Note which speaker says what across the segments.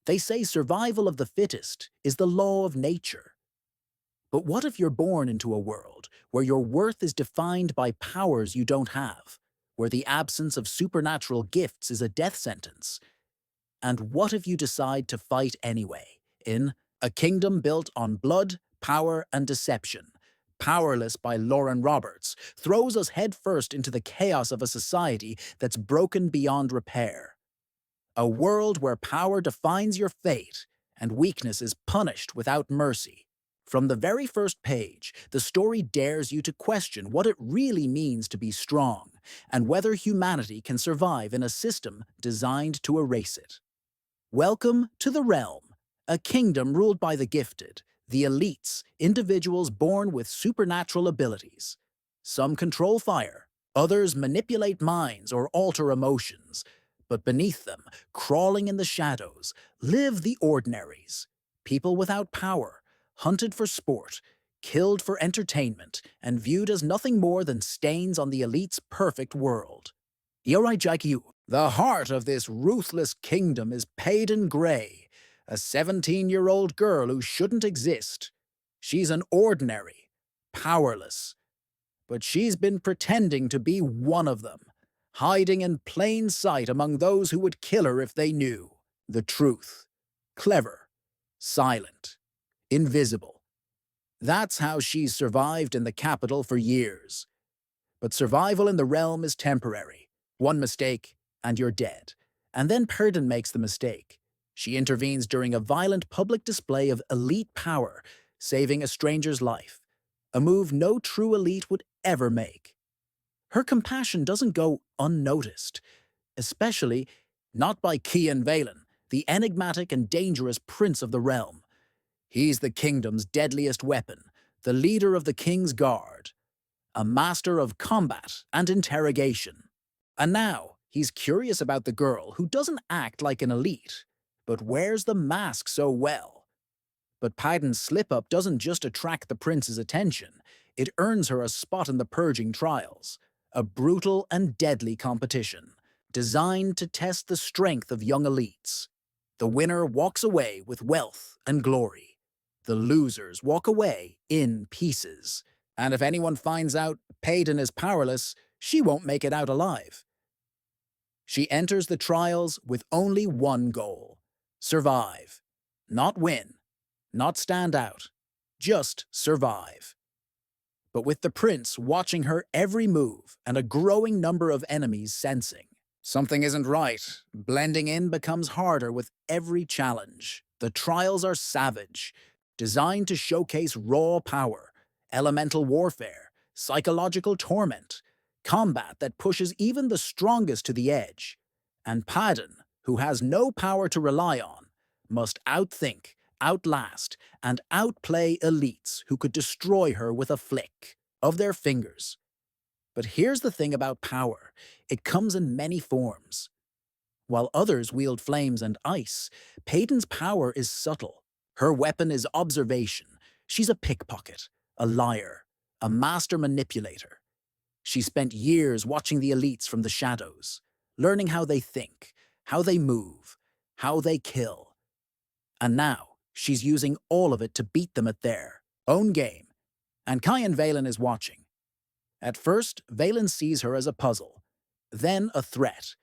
Speaker 1: They say survival of the fittest is the law of nature. But what if you're born into a world where your worth is defined by powers you don't have, where the absence of supernatural gifts is a death sentence? And what if you decide to fight anyway, in A Kingdom Built on Blood, Power, and Deception? Powerless by Lauren Roberts throws us headfirst into the chaos of a society that's broken beyond repair. A world where power defines your fate and weakness is punished without mercy. From the very first page, the story dares you to question what it really means to be strong and whether humanity can survive in a system designed to erase it. Welcome to the realm, a kingdom ruled by the gifted, the elites, individuals born with supernatural abilities. Some control fire, others manipulate minds or alter emotions, but beneath them, crawling in the shadows, live the ordinaries, people without power, hunted for sport, killed for entertainment, and viewed as nothing more than stains on the elite's perfect world. You're right, Jackie. The heart of this ruthless kingdom is Paedyn Gray, a 17-year-old girl who shouldn't exist. She's an ordinary, powerless, but she's been pretending to be one of them, hiding in plain sight among those who would kill her if they knew the truth. Clever, silent, invisible. That's how she's survived in the capital for years. But survival in the realm is temporary. One mistake, and you're dead. And then Paedyn makes the mistake. She intervenes during a violent public display of elite power, saving a stranger's life, a move no true elite would ever make. Her compassion doesn't go unnoticed, especially not by Cian Valen, the enigmatic and dangerous prince of the realm. He's the kingdom's deadliest weapon, the leader of the king's guard, a master of combat and interrogation. And now, he's curious about the girl who doesn't act like an elite, but wears the mask so well. But Paedyn's slip-up doesn't just attract the prince's attention, it earns her a spot in the Purging Trials, a brutal and deadly competition, designed to test the strength of young elites. The winner walks away with wealth and glory. The losers walk away in pieces. And if anyone finds out Paedyn is powerless, she won't make it out alive. She enters the trials with only one goal: survive. Not win, not stand out, just survive. But with the prince watching her every move and a growing number of enemies sensing, something isn't right. Blending in becomes harder with every challenge. The trials are savage, designed to showcase raw power, elemental warfare, psychological torment, combat that pushes even the strongest to the edge. And Paedyn, who has no power to rely on, must outthink, outlast, and outplay elites who could destroy her with a flick of their fingers. But here's the thing about power: it comes in many forms. While others wield flames and ice, Paedyn's power is subtle. Her weapon is observation. She's a pickpocket, a liar, a master manipulator. She spent years watching the elites from the shadows, learning how they think, how they move, how they kill. And now, she's using all of it to beat them at their own game. And Cian Valen is watching. At first, Valen sees her as a puzzle, then a threat,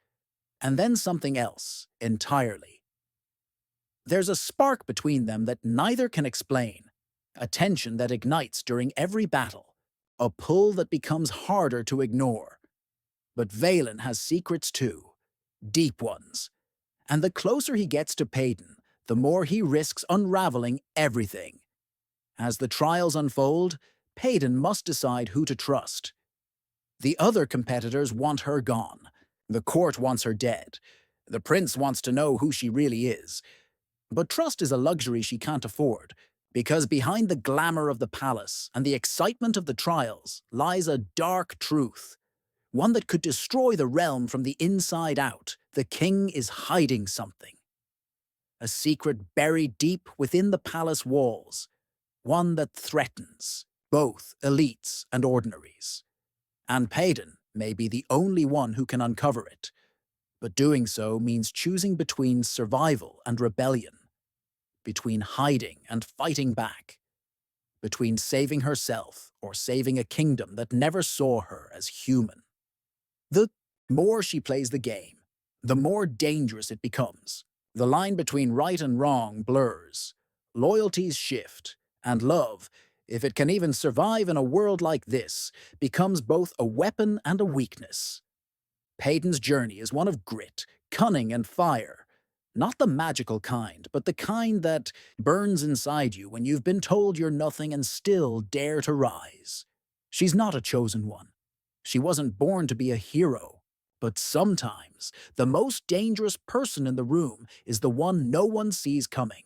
Speaker 1: and then something else entirely. There's a spark between them that neither can explain, a tension that ignites during every battle, a pull that becomes harder to ignore. But Valen has secrets too, deep ones. And the closer he gets to Paedyn, the more he risks unraveling everything. As the trials unfold, Paedyn must decide who to trust. The other competitors want her gone. The court wants her dead. The prince wants to know who she really is. But trust is a luxury she can't afford, because behind the glamour of the palace and the excitement of the trials lies a dark truth, one that could destroy the realm from the inside out. The king is hiding something. A secret buried deep within the palace walls, one that threatens both elites and ordinaries. And Paedyn may be the only one who can uncover it. But doing so means choosing between survival and rebellion, between hiding and fighting back, between saving herself or saving a kingdom that never saw her as human. The more she plays the game, the more dangerous it becomes. The line between right and wrong blurs, loyalties shift, and love, if it can even survive in a world like this, becomes both a weapon and a weakness. Paedyn's journey is one of grit, cunning, and fire. Not the magical kind, but the kind that burns inside you when you've been told you're nothing and still dare to rise. She's not a chosen one. She wasn't born to be a hero. But sometimes, the most dangerous person in the room is the one no one sees coming.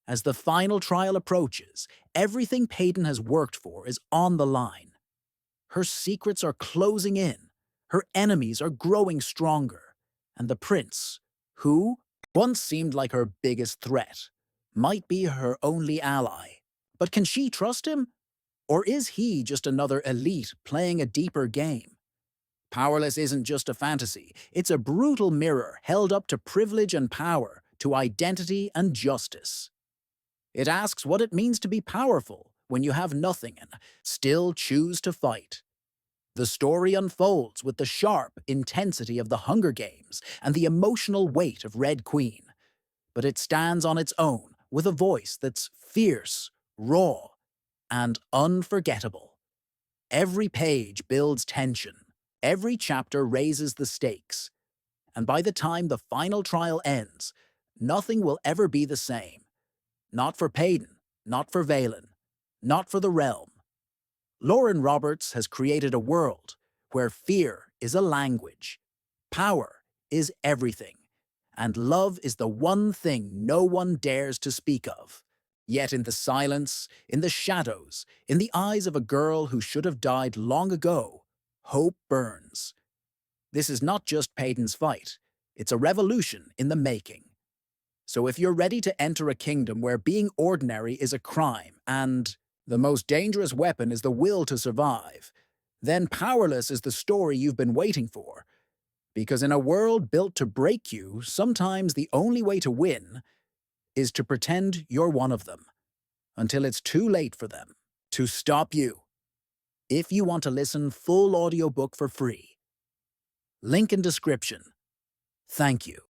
Speaker 1: As the final trial approaches, everything Paedyn has worked for is on the line. Her secrets are closing in, her enemies are growing stronger, and the prince, who once seemed like her biggest threat, might be her only ally. But can she trust him? Or is he just another elite playing a deeper game? Powerless isn't just a fantasy, it's a brutal mirror held up to privilege and power, to identity and justice. It asks what it means to be powerful when you have nothing and still choose to fight. The story unfolds with the sharp intensity of the Hunger Games and the emotional weight of Red Queen, but it stands on its own with a voice that's fierce, raw, and unforgettable. Every page builds tension, every chapter raises the stakes, and by the time the final trial ends, nothing will ever be the same. Not for Paedyn, not for Valen, not for the realm. Lauren Roberts has created a world where fear is a language, power is everything, and love is the one thing no one dares to speak of. Yet in the silence, in the shadows, in the eyes of a girl who should have died long ago, hope burns. This is not just Paedyn's fight, it's a revolution in the making. So if you're ready to enter a kingdom where being ordinary is a crime and the most dangerous weapon is the will to survive, then Powerless is the story you've been waiting for. Because in a world built to break you, sometimes the only way to win is to pretend you're one of them, until it's too late for them to stop you. If you want to listen full audiobook for free, link in description. Thank you.